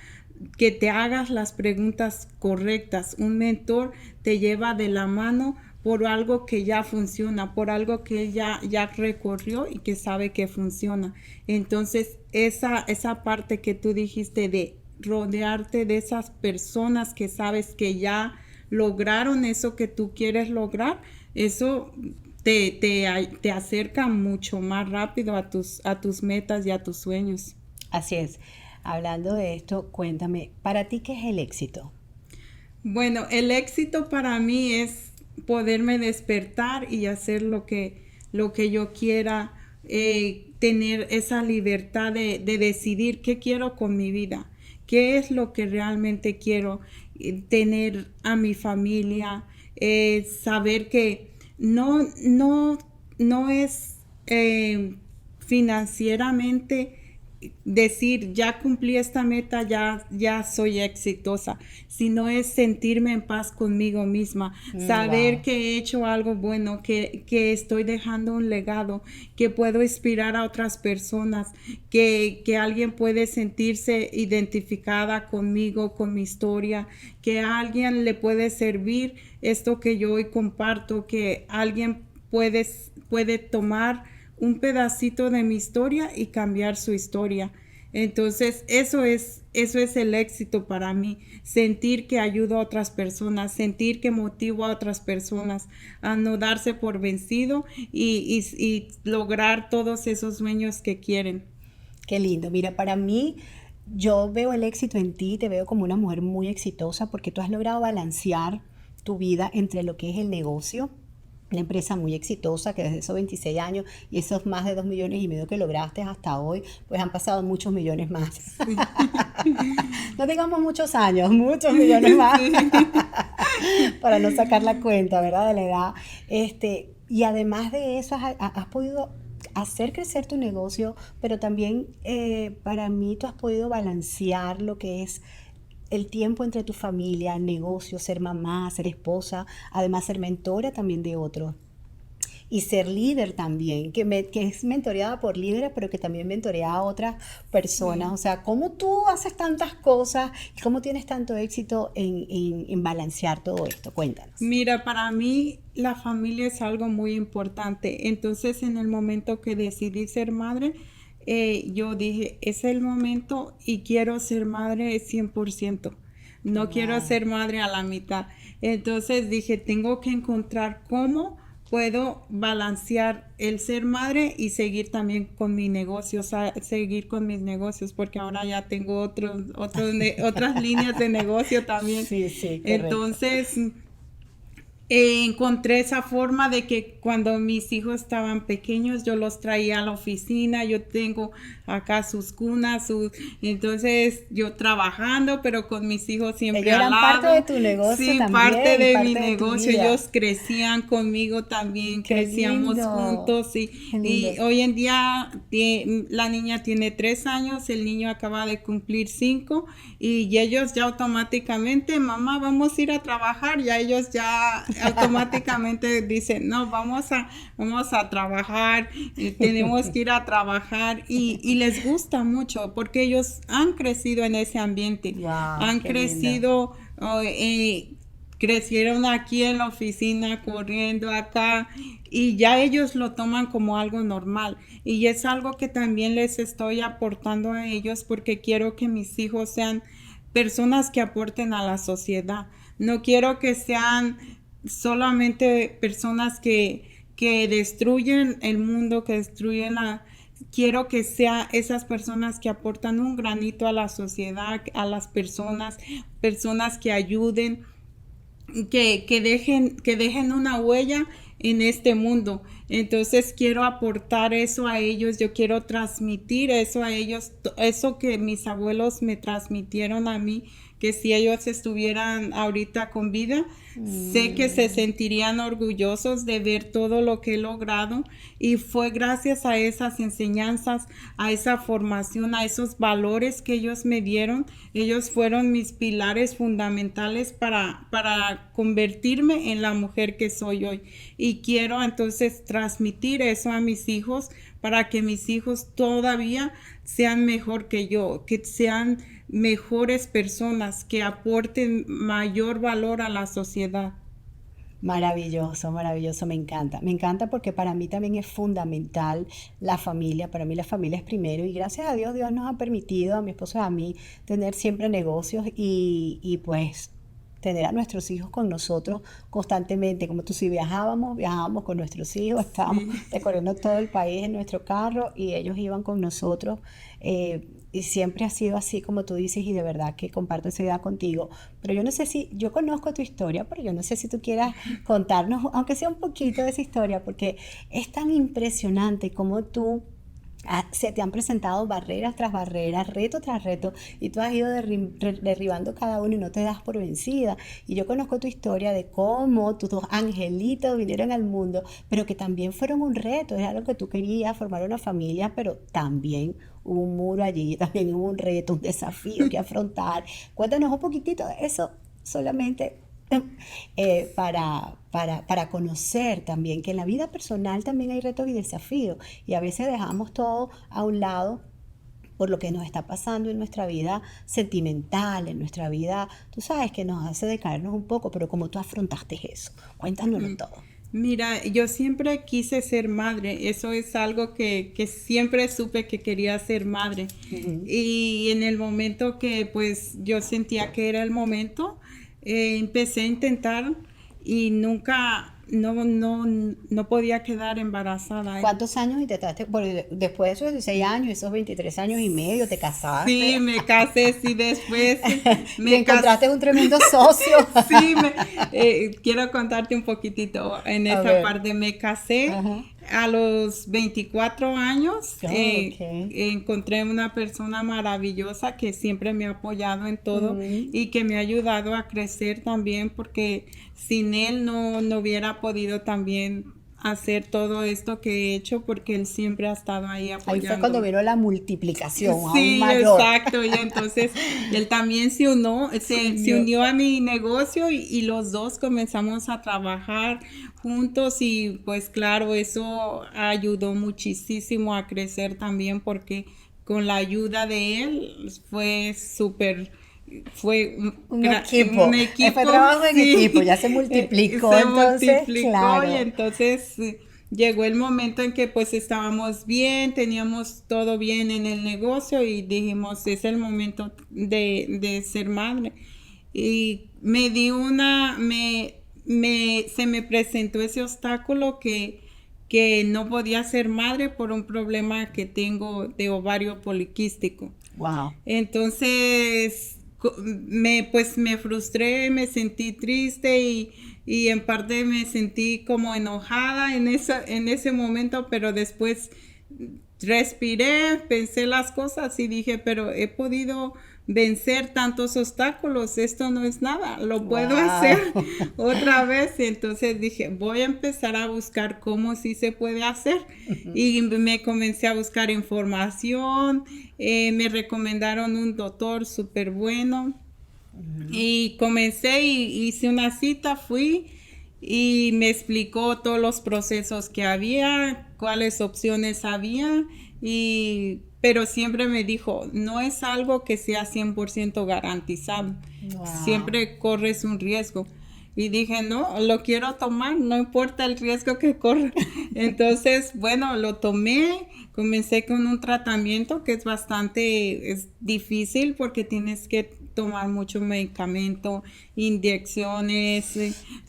Speaker 1: que te hagas las preguntas correctas. Un mentor te lleva de la mano por algo que ya funciona, por algo que ya recorrió y que sabe que funciona. Entonces, esa parte que tú dijiste de rodearte de esas personas que sabes que ya lograron eso que tú quieres lograr, eso te acerca mucho más rápido a tus metas y a tus sueños.
Speaker 2: Así es. Hablando de esto, cuéntame, ¿para ti qué es el éxito?
Speaker 1: Bueno, el éxito para mí es poderme despertar y hacer lo que yo quiera, tener esa libertad de decidir qué quiero con mi vida, qué es lo que realmente quiero, tener a mi familia, saber que no es financieramente decir ya cumplí esta meta, ya soy exitosa, sino es sentirme en paz conmigo misma, saber que he hecho algo bueno, que estoy dejando un legado, que puedo inspirar a otras personas, que alguien puede sentirse identificada conmigo, con mi historia, que a alguien le puede servir esto que yo hoy comparto, que alguien puede tomar un pedacito de mi historia y cambiar su historia. Entonces, eso es el éxito para mí, sentir que ayudo a otras personas, sentir que motivo a otras personas a no darse por vencido y lograr todos esos sueños que quieren.
Speaker 2: Qué lindo. Mira, para mí, yo veo el éxito en ti, te veo como una mujer muy exitosa porque tú has logrado balancear tu vida entre lo que es el negocio, una empresa muy exitosa que desde esos 26 años y esos más de 2,5 millones que lograste hasta hoy, pues han pasado muchos millones más. Sí. No digamos muchos años, muchos millones más. Sí. Para no sacar la cuenta, ¿verdad? De la edad. Y además de eso, has podido hacer crecer tu negocio, pero también para mí tú has podido balancear lo que es el tiempo entre tu familia, el negocio, ser mamá, ser esposa, además ser mentora también de otros. Y ser líder también, que es mentoreada por líderes, pero que también mentorea a otras personas. O sea, ¿cómo tú haces tantas cosas y cómo tienes tanto éxito en balancear todo esto? Cuéntanos.
Speaker 1: Mira, para mí la familia es algo muy importante. Entonces, en el momento que decidí ser madre, yo dije, es el momento y quiero ser madre 100%. No quiero ser madre a la mitad. Entonces dije, tengo que encontrar cómo puedo balancear el ser madre y seguir también con mi negocio, seguir con mis negocios, porque ahora ya tengo otras líneas de negocio también.
Speaker 2: Sí, sí, correcto.
Speaker 1: Entonces, encontré esa forma de que cuando mis hijos estaban pequeños yo los traía a la oficina, yo tengo acá sus cunas, entonces yo trabajando pero con mis hijos siempre
Speaker 2: al lado.
Speaker 1: Eran
Speaker 2: parte de tu negocio
Speaker 1: sí,
Speaker 2: también.
Speaker 1: parte de mi negocio, ellos crecían conmigo también,
Speaker 2: Qué
Speaker 1: crecíamos
Speaker 2: lindo.
Speaker 1: Juntos y hoy en día la niña tiene 3 años, el niño acaba de cumplir 5 y ellos ya automáticamente, mamá, vamos a ir a trabajar, ya ellos ya automáticamente dicen, no, vamos a trabajar, tenemos que ir a trabajar y les gusta mucho porque ellos han crecido en ese ambiente, han crecido, crecieron aquí en la oficina, corriendo acá y ya ellos lo toman como algo normal y es algo que también les estoy aportando a ellos porque quiero que mis hijos sean personas que aporten a la sociedad, no quiero que sean solamente personas que destruyen el mundo, que destruyen quiero que sea esas personas que aportan un granito a la sociedad, a las personas que ayuden, que dejen una huella en este mundo. Entonces quiero aportar eso a ellos, yo quiero transmitir eso a ellos, eso que mis abuelos me transmitieron a mí, que si ellos estuvieran ahorita con vida, sé que se sentirían orgullosos de ver todo lo que he logrado y fue gracias a esas enseñanzas, a esa formación, a esos valores que ellos me dieron. Ellos fueron mis pilares fundamentales para convertirme en la mujer que soy hoy y quiero entonces transmitir transmitir eso a mis hijos para que mis hijos todavía sean mejor que yo, que sean mejores personas, que aporten mayor valor a la sociedad.
Speaker 2: Maravilloso, maravilloso, me encanta porque para mí también es fundamental la familia, para mí la familia es primero y gracias a Dios, Dios nos ha permitido a mi esposo y a mí tener siempre negocios y pues tener a nuestros hijos con nosotros constantemente, como tú si viajábamos con nuestros hijos, estábamos
Speaker 1: Sí.
Speaker 2: recorriendo todo el país en nuestro carro y ellos iban con nosotros. Y siempre ha sido así como tú dices y de verdad que comparto esa idea contigo. Pero yo no sé si, yo conozco tu historia, pero yo no sé si tú quieras contarnos, aunque sea un poquito de esa historia, porque es tan impresionante como tú se te han presentado barreras tras barreras, reto tras reto, y tú has ido derribando cada uno y no te das por vencida. Y yo conozco tu historia de cómo tus dos angelitos vinieron al mundo, pero que también fueron un reto, era lo que tú querías, formar una familia, pero también hubo un muro allí, también hubo un reto, un desafío que afrontar. Cuéntanos un poquitito de eso, solamente para conocer también que en la vida personal también hay retos y desafíos y a veces dejamos todo a un lado por lo que nos está pasando en nuestra vida sentimental, en nuestra vida, tú sabes, que nos hace decaernos un poco, pero como tú afrontaste eso, cuéntanoslo todo.
Speaker 1: Mira, yo siempre quise ser madre, eso es algo que siempre supe que quería ser madre.
Speaker 2: Ujú.
Speaker 1: Y en el momento que pues yo sentía que era el momento, empecé a intentar y nunca, no podía quedar embarazada.
Speaker 2: ¿Cuántos años intentaste? Bueno, después de esos 16 años, esos 23 años y medio, te
Speaker 1: Sí,
Speaker 2: casaste
Speaker 1: me casé, sí, después
Speaker 2: y
Speaker 1: me casé.
Speaker 2: encontraste un tremendo socio.
Speaker 1: Sí, quiero contarte un poquitito en
Speaker 2: A
Speaker 1: esa
Speaker 2: ver.
Speaker 1: parte. Me casé
Speaker 2: Ajá.
Speaker 1: a los 24 años.
Speaker 2: Oh, ok.
Speaker 1: Encontré una persona maravillosa que siempre me ha apoyado en todo
Speaker 2: Mm.
Speaker 1: y que me ha ayudado a crecer también porque sin él no hubiera podido también hacer todo esto que he hecho porque él siempre ha estado ahí
Speaker 2: Ahí fue cuando
Speaker 1: apoyándome.
Speaker 2: vino la multiplicación, aún
Speaker 1: Sí,
Speaker 2: mayor.
Speaker 1: exacto. Y entonces él también se
Speaker 2: Señor.
Speaker 1: unió a mi negocio y los dos comenzamos a trabajar juntos y pues claro, eso ayudó muchísimo a crecer también porque con la ayuda de él fue
Speaker 2: Un equipo.
Speaker 1: un equipo,
Speaker 2: Fue trabajo en
Speaker 1: sí,
Speaker 2: equipo, ya se multiplicó,
Speaker 1: se
Speaker 2: entonces,
Speaker 1: multiplicó y
Speaker 2: claro.
Speaker 1: entonces llegó el momento en que pues estábamos bien, teníamos todo bien en el negocio y dijimos, es el momento de ser madre. Y me di se me presentó ese obstáculo que no podía ser madre por un problema que tengo de ovario poliquístico.
Speaker 2: Wow.
Speaker 1: Entonces, pues me frustré, me sentí triste y en parte me sentí como enojada en ese momento, pero después respiré, pensé las cosas y dije, pero he podido vencer tantos obstáculos, esto no es nada, lo puedo hacer
Speaker 2: Wow.
Speaker 1: otra vez. Entonces dije, voy a empezar a buscar cómo sí se puede hacer y me comencé a buscar información, me recomendaron un doctor súper bueno y comencé y hice una cita, fui y me explicó todos los procesos que había, cuáles opciones había, pero siempre me dijo, no es algo que sea 100% garantizado,
Speaker 2: Wow.
Speaker 1: siempre corres un riesgo. Y dije, no, lo quiero tomar, no importa el riesgo que corra. Entonces, bueno, lo tomé, comencé con un tratamiento que es difícil porque tienes que tomar mucho medicamento, inyecciones.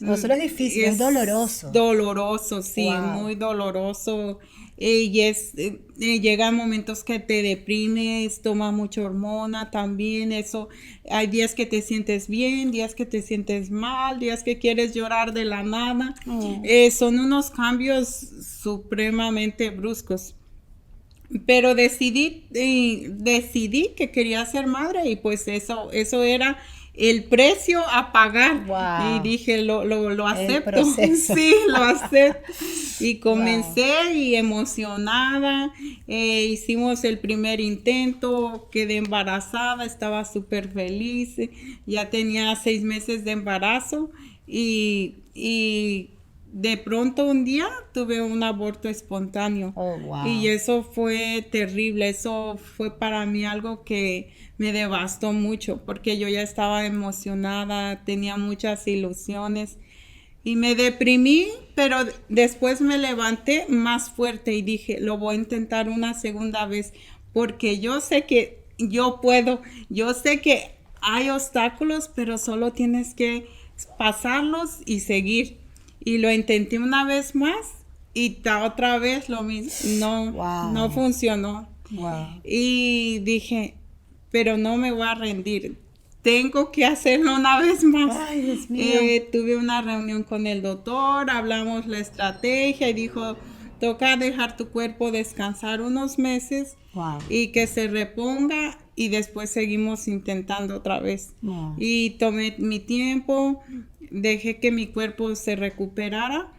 Speaker 2: No solo es difícil, es doloroso.
Speaker 1: Doloroso, sí,
Speaker 2: Wow.
Speaker 1: muy doloroso. Llegan momentos que te deprimes, toma mucha hormona también, eso, hay días que te sientes bien, días que te sientes mal, días que quieres llorar de la nada. Son unos cambios supremamente bruscos. Pero decidí que quería ser madre y pues eso era el precio a pagar. Y
Speaker 2: Wow.
Speaker 1: dije, lo
Speaker 2: El
Speaker 1: acepto.
Speaker 2: proceso.
Speaker 1: Sí, lo acepto. Y
Speaker 2: Wow.
Speaker 1: comencé y emocionada. Hicimos el primer intento, quedé embarazada, estaba súper feliz. Ya tenía 6 meses de embarazo y de pronto un día tuve un aborto espontáneo.
Speaker 2: Oh, wow.
Speaker 1: Y eso fue terrible, eso fue para mí algo que me devastó mucho porque yo ya estaba emocionada, tenía muchas ilusiones y me deprimí, pero después me levanté más fuerte y dije, lo voy a intentar una segunda vez porque yo sé que yo puedo, yo sé que hay obstáculos, pero solo tienes que pasarlos y seguir. Y lo intenté una vez más y otra vez lo mismo, no
Speaker 2: Wow.
Speaker 1: funcionó.
Speaker 2: Wow.
Speaker 1: Y dije, pero no me voy a rendir, tengo que hacerlo una vez más.
Speaker 2: Ay, Dios mío.
Speaker 1: Tuve una reunión con el doctor, hablamos la estrategia y dijo, toca dejar tu cuerpo descansar unos meses
Speaker 2: Wow.
Speaker 1: y que se reponga y después seguimos intentando otra vez.
Speaker 2: Wow.
Speaker 1: Y tomé mi tiempo, dejé que mi cuerpo se recuperara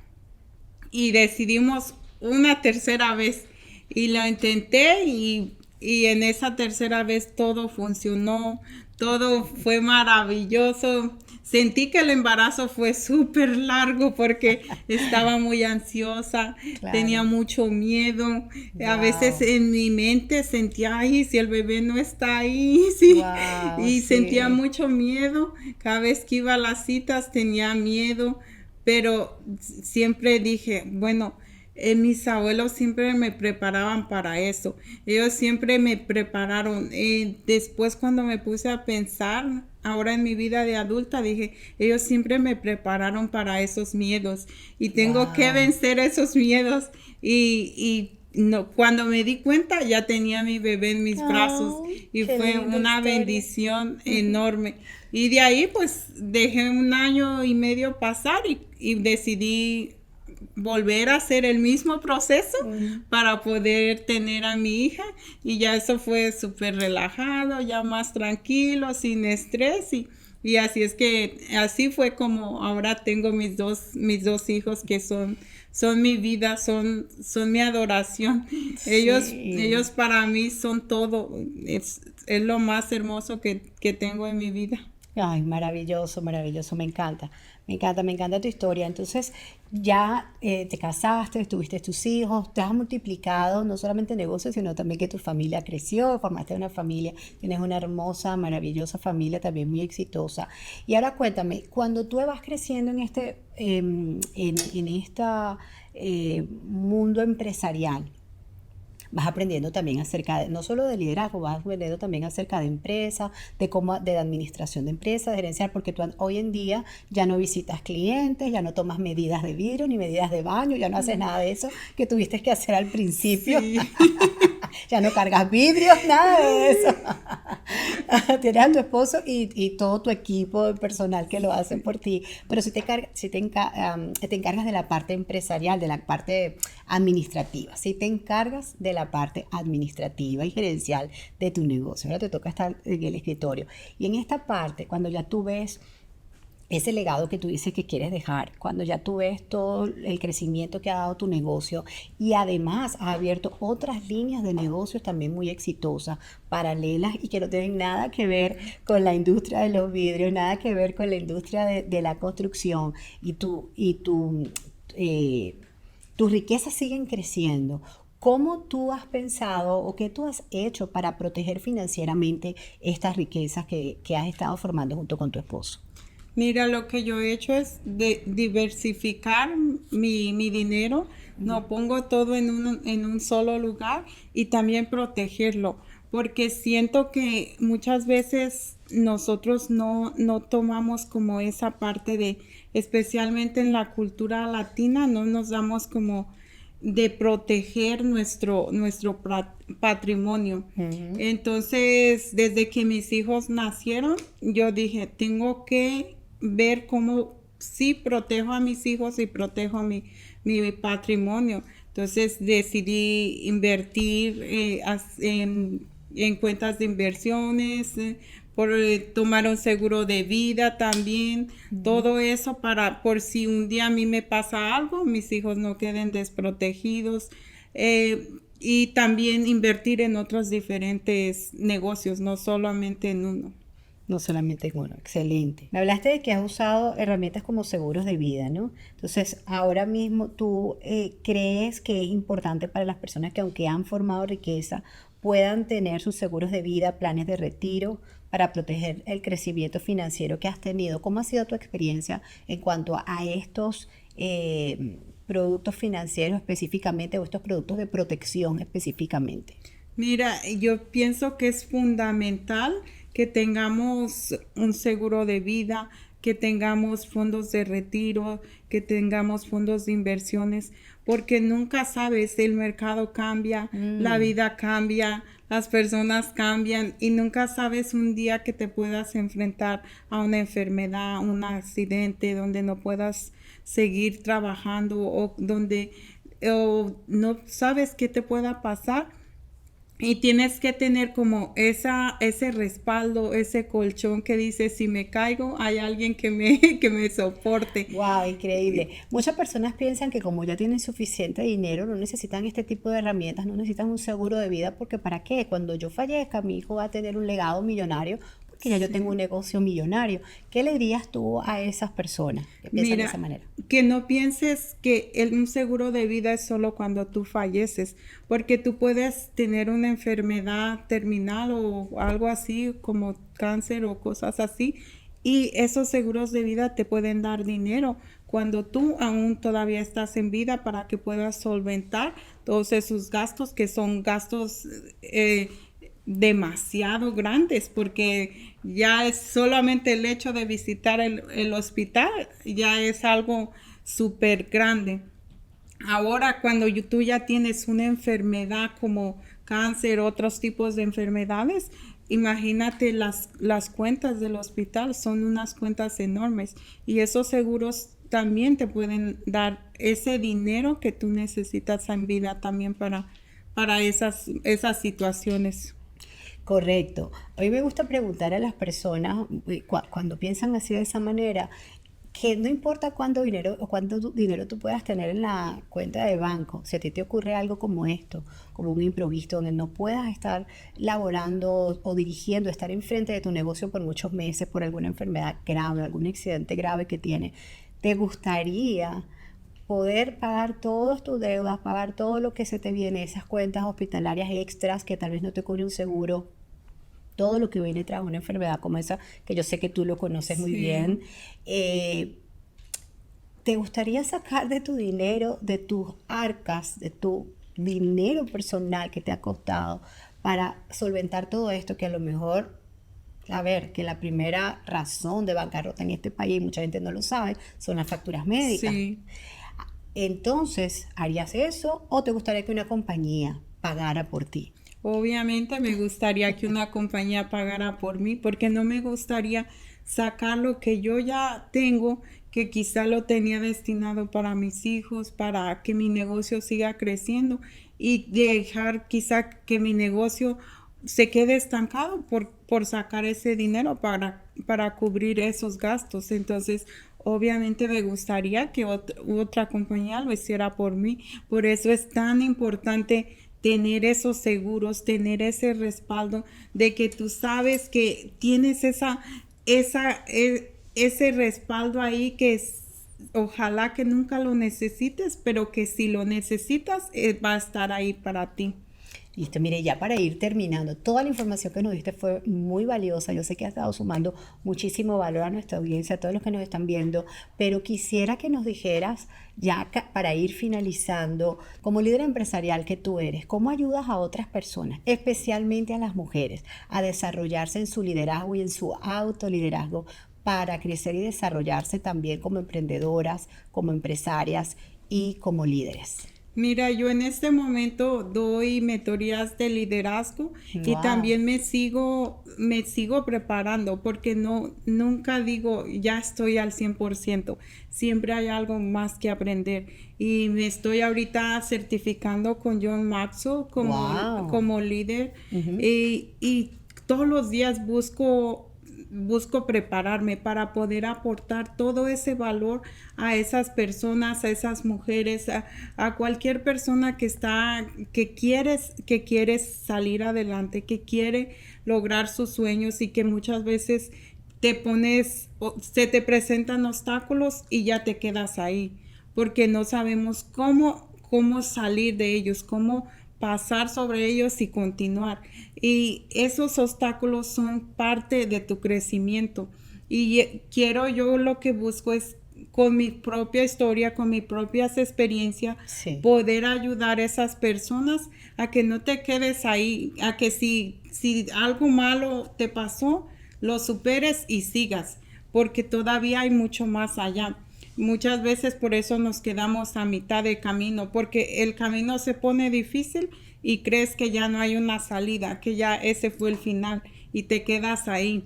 Speaker 1: y decidimos una tercera vez y lo intenté y en esa tercera vez todo funcionó, todo fue maravilloso. Sentí que el embarazo fue súper largo porque estaba muy ansiosa,
Speaker 2: Claro.
Speaker 1: tenía mucho miedo. A veces
Speaker 2: Wow.
Speaker 1: en mi mente sentía, ay, si el bebé no está ahí, sí.
Speaker 2: Wow,
Speaker 1: Y
Speaker 2: sí.
Speaker 1: sentía mucho miedo. Cada vez que iba a las citas tenía miedo, pero siempre dije, bueno, mis abuelos siempre me preparaban para eso. Ellos siempre me prepararon. Después cuando me puse a pensar, ahora en mi vida de adulta, dije, ellos siempre me prepararon para esos miedos y tengo que
Speaker 2: Wow.
Speaker 1: vencer esos miedos. Y no, cuando me di cuenta ya tenía a mi bebé en mis brazos y
Speaker 2: Qué
Speaker 1: fue
Speaker 2: linda
Speaker 1: una
Speaker 2: historia.
Speaker 1: bendición enorme. Y de ahí pues dejé 1 año y medio pasar y decidí volver a hacer el mismo proceso para poder tener a mi hija y ya eso fue súper relajado, ya más tranquilo, sin estrés y así es que así fue como ahora tengo mis dos hijos que son mi vida, son mi adoración. Ellos para mí son todo, es lo más hermoso que tengo en mi vida.
Speaker 2: Ay, maravilloso, maravilloso, me encanta, me encanta, me encanta tu historia. Entonces, ya te casaste, tuviste tus hijos, te has multiplicado no solamente en negocios, sino también que tu familia creció, formaste una familia, tienes una hermosa, maravillosa familia, también muy exitosa. Y ahora cuéntame, cuando tú vas creciendo en en esta mundo empresarial, vas aprendiendo también acerca de, no solo de liderazgo, vas aprendiendo también acerca de empresas, de cómo, de administración de empresas, de gerenciar, porque tú hoy en día ya no visitas clientes, ya no tomas medidas de vidrio ni medidas de baño, ya no haces nada de eso que tuviste que hacer al principio.
Speaker 1: Sí.
Speaker 2: Ya no cargas vidrios, nada de eso. Tienes a tu esposo y todo tu equipo personal que lo hacen por ti, pero si te encargas de la parte empresarial, de la parte administrativa, si te encargas de la parte administrativa y gerencial de tu negocio, ahora te toca estar en el escritorio. Y en esta parte, cuando ya tú ves ese legado que tú dices que quieres dejar, cuando ya tú ves todo el crecimiento que ha dado tu negocio y además has abierto otras líneas de negocios también muy exitosas, paralelas y que no tienen nada que ver con la industria de los vidrios, nada que ver con la industria de la construcción tus riquezas siguen creciendo. ¿Cómo tú has pensado o qué tú has hecho para proteger financieramente estas riquezas que has estado formando junto con tu esposo?
Speaker 1: Mira, lo que yo he hecho es diversificar mi dinero, no pongo todo en un solo lugar y también protegerlo, porque siento que muchas veces nosotros no tomamos como esa parte de, especialmente en la cultura latina, no nos damos como de proteger nuestro patrimonio. Entonces, desde que mis hijos nacieron, yo dije, tengo que ver cómo sí protejo a mis hijos y protejo mi patrimonio. Entonces decidí invertir en cuentas de inversiones, tomar un seguro de vida también, todo eso para por si un día a mí me pasa algo, mis hijos no queden desprotegidos. Y también invertir en otros diferentes negocios, no solamente en uno.
Speaker 2: No solamente en uno, excelente. Me hablaste de que has usado herramientas como seguros de vida, ¿no? Entonces, ahora mismo tú crees que es importante para las personas que aunque han formado riqueza, puedan tener sus seguros de vida, planes de retiro para proteger el crecimiento financiero que has tenido. ¿Cómo ha sido tu experiencia en cuanto a estos productos financieros específicamente o estos productos de protección específicamente?
Speaker 1: Mira, yo pienso que es fundamental que tengamos un seguro de vida, que tengamos fondos de retiro, que tengamos fondos de inversiones, porque nunca sabes, el mercado cambia, la vida cambia, las personas cambian y nunca sabes un día que te puedas enfrentar a una enfermedad, un accidente donde no puedas seguir trabajando o donde o no sabes qué te pueda pasar. Y tienes que tener como ese respaldo, ese colchón que dice, si me caigo, hay alguien que me soporte.
Speaker 2: Wow, increíble. Muchas personas piensan que como ya tienen suficiente dinero, no necesitan este tipo de herramientas, no necesitan un seguro de vida, porque ¿para qué? Cuando yo fallezca, mi hijo va a tener un legado millonario, porque ya yo tengo un negocio millonario. ¿Qué le dirías tú a esas personas que piensan de esa
Speaker 1: Mira,
Speaker 2: manera?
Speaker 1: que no pienses que un seguro de vida es solo cuando tú falleces, porque tú puedes tener una enfermedad terminal o algo así como cáncer o cosas así, y esos seguros de vida te pueden dar dinero cuando tú aún todavía estás en vida para que puedas solventar todos esos gastos que son gastos demasiado grandes, porque ya es solamente el hecho de visitar el hospital, ya es algo súper grande. Ahora, cuando tú ya tienes una enfermedad como cáncer, otros tipos de enfermedades, imagínate las cuentas del hospital, son unas cuentas enormes y esos seguros también te pueden dar ese dinero que tú necesitas en vida también para esas situaciones.
Speaker 2: Correcto. A mí me gusta preguntar a las personas cuando piensan así de esa manera, que no importa cuánto dinero o cuánto dinero tú puedas tener en la cuenta de banco, si a ti te ocurre algo como esto, como un imprevisto donde no puedas estar laborando o dirigiendo, estar enfrente de tu negocio por muchos meses por alguna enfermedad grave, algún accidente grave que tiene, ¿te gustaría poder pagar todas tus deudas, pagar todo lo que se te viene, esas cuentas hospitalarias extras que tal vez no te cubre un seguro, todo lo que viene tras una enfermedad como esa, que yo sé que tú lo conoces muy
Speaker 1: Sí.
Speaker 2: bien? eh, ¿Te gustaría sacar de tu dinero, de tus arcas, de tu dinero personal que te ha costado para solventar todo esto que a lo mejor, a ver, que la primera razón de bancarrota en este país, mucha gente no lo sabe, son las facturas médicas?
Speaker 1: Sí,
Speaker 2: Entonces, ¿harías eso o te gustaría que una compañía pagara por ti?
Speaker 1: obviamente me gustaría que una compañía pagara por mí, porque no me gustaría sacar lo que yo ya tengo, que quizá lo tenía destinado para mis hijos, para que mi negocio siga creciendo y dejar quizá que mi negocio se quede estancado por sacar ese dinero para cubrir esos gastos. Entonces, obviamente me gustaría que otra compañía lo hiciera por mí. Por eso es tan importante tener esos seguros, tener ese respaldo de que tú sabes que tienes ese respaldo ahí ojalá que nunca lo necesites, pero que si lo necesitas, va a estar ahí para ti.
Speaker 2: Listo, mire, ya para ir terminando, toda la información que nos diste fue muy valiosa. Yo sé que has estado sumando muchísimo valor a nuestra audiencia, a todos los que nos están viendo, pero quisiera que nos dijeras, ya para ir finalizando, como líder empresarial que tú eres, ¿cómo ayudas a otras personas, especialmente a las mujeres, a desarrollarse en su liderazgo y en su autoliderazgo para crecer y desarrollarse también como emprendedoras, como empresarias y como líderes?
Speaker 1: Mira, yo en este momento doy mentorías de liderazgo y
Speaker 2: Wow.
Speaker 1: también me sigo preparando porque nunca digo ya estoy al 100%. Siempre hay algo más que aprender y me estoy ahorita certificando con John Maxwell
Speaker 2: Wow.
Speaker 1: como líder y todos los días busco busco prepararme para poder aportar todo ese valor a esas personas, a esas mujeres, a cualquier persona que quiere salir adelante, que quiere lograr sus sueños y que muchas veces se te presentan obstáculos y ya te quedas ahí, porque no sabemos cómo salir de ellos, cómo pasar sobre ellos y continuar. Y esos obstáculos son parte de tu crecimiento. Y yo lo que busco es, con mi propia historia, con mis propias experiencias,
Speaker 2: Sí.
Speaker 1: poder ayudar a esas personas a que no te quedes ahí, a que si algo malo te pasó, lo superes y sigas, porque todavía hay mucho más allá. Muchas veces por eso nos quedamos a mitad de camino, porque el camino se pone difícil y crees que ya no hay una salida, que ya ese fue el final y te quedas ahí.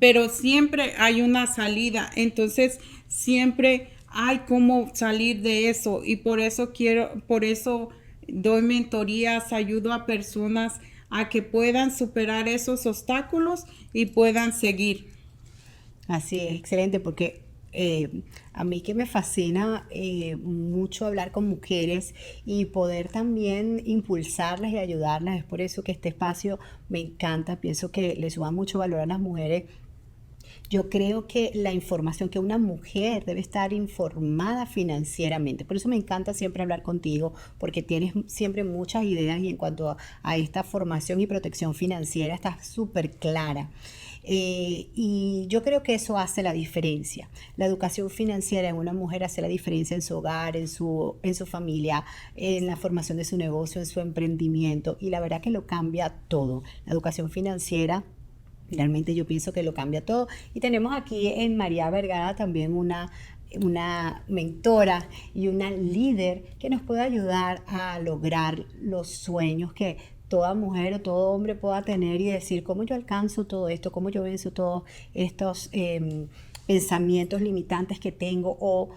Speaker 1: Pero siempre hay una salida, entonces siempre hay cómo salir de eso y por eso doy mentorías, ayudo a personas a que puedan superar esos obstáculos y puedan seguir.
Speaker 2: Así es, excelente, porque a mí que me fascina mucho hablar con mujeres y poder también impulsarlas y ayudarlas. Es por eso que este espacio me encanta, pienso que le suba mucho valor a las mujeres. Yo creo que la información, que una mujer debe estar informada financieramente. Por eso me encanta siempre hablar contigo, porque tienes siempre muchas ideas y en cuanto a esta formación y protección financiera estás súper clara. Y yo creo que eso hace la diferencia. La educación financiera en una mujer hace la diferencia en su hogar, en su familia, en la formación de su negocio, en su emprendimiento. Y la verdad que lo cambia todo. La educación financiera realmente yo pienso que lo cambia todo. Y tenemos aquí en María Vergara también una mentora y una líder que nos puede ayudar a lograr los sueños que toda mujer o todo hombre pueda tener y decir cómo yo alcanzo todo esto, cómo yo venzo todos estos pensamientos limitantes que tengo. O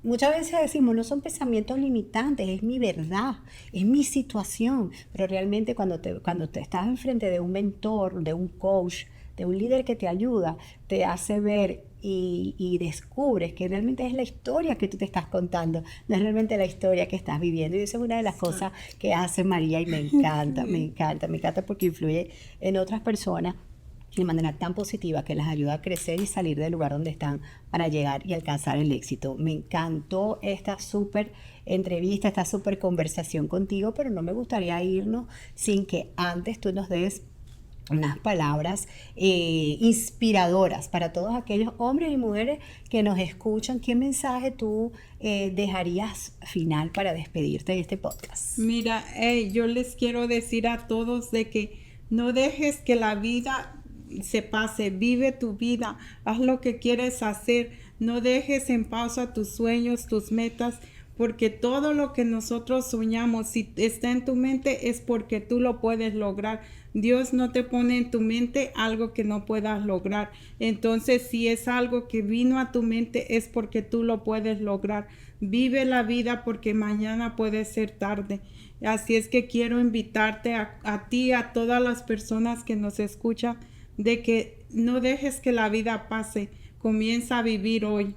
Speaker 2: muchas veces decimos, no son pensamientos limitantes, es mi verdad, es mi situación. Pero realmente cuando te estás enfrente de un mentor, de un coach, de un líder que te ayuda, te hace ver y descubres que realmente es la historia que tú te estás contando, no es realmente la historia que estás viviendo. Y esa es una de las cosas que hace María y me encanta, me encanta porque influye en otras personas de manera tan positiva que las ayuda a crecer y salir del lugar donde están para llegar y alcanzar el éxito. Me encantó esta súper entrevista, esta súper conversación contigo, pero no me gustaría irnos sin que antes tú nos des unas palabras inspiradoras para todos aquellos hombres y mujeres que nos escuchan. ¿Qué mensaje tú dejarías final para despedirte de este podcast?
Speaker 1: Mira, yo les quiero decir a todos de que no dejes que la vida se pase, vive tu vida, haz lo que quieres hacer, no dejes en pausa tus sueños, tus metas, porque todo lo que nosotros soñamos, si está en tu mente, es porque tú lo puedes lograr. Dios no te pone en tu mente algo que no puedas lograr. Entonces, si es algo que vino a tu mente, es porque tú lo puedes lograr. Vive la vida porque mañana puede ser tarde. Así es que quiero invitarte a ti, a todas las personas que nos escuchan, de que no dejes que la vida pase. Comienza a vivir hoy.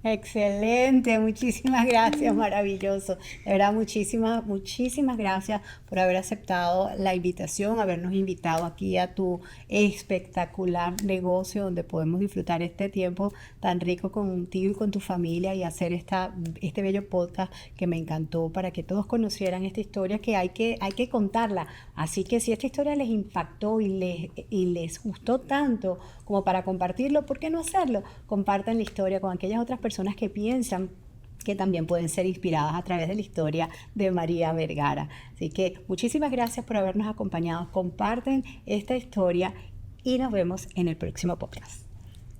Speaker 2: Excelente, muchísimas gracias, maravilloso. De verdad, muchísimas gracias por haber aceptado la invitación, habernos invitado aquí a tu espectacular negocio donde podemos disfrutar este tiempo tan rico contigo y con tu familia y hacer este bello podcast que me encantó para que todos conocieran esta historia que hay que contarla. Así que si esta historia les impactó y les gustó tanto como para compartirlo, ¿por qué no hacerlo? Compartan la historia con aquellas otras personas que piensan que también pueden ser inspiradas a través de la historia de María Vergara. Así que muchísimas gracias por habernos acompañado. Comparten esta historia y nos vemos en el próximo podcast.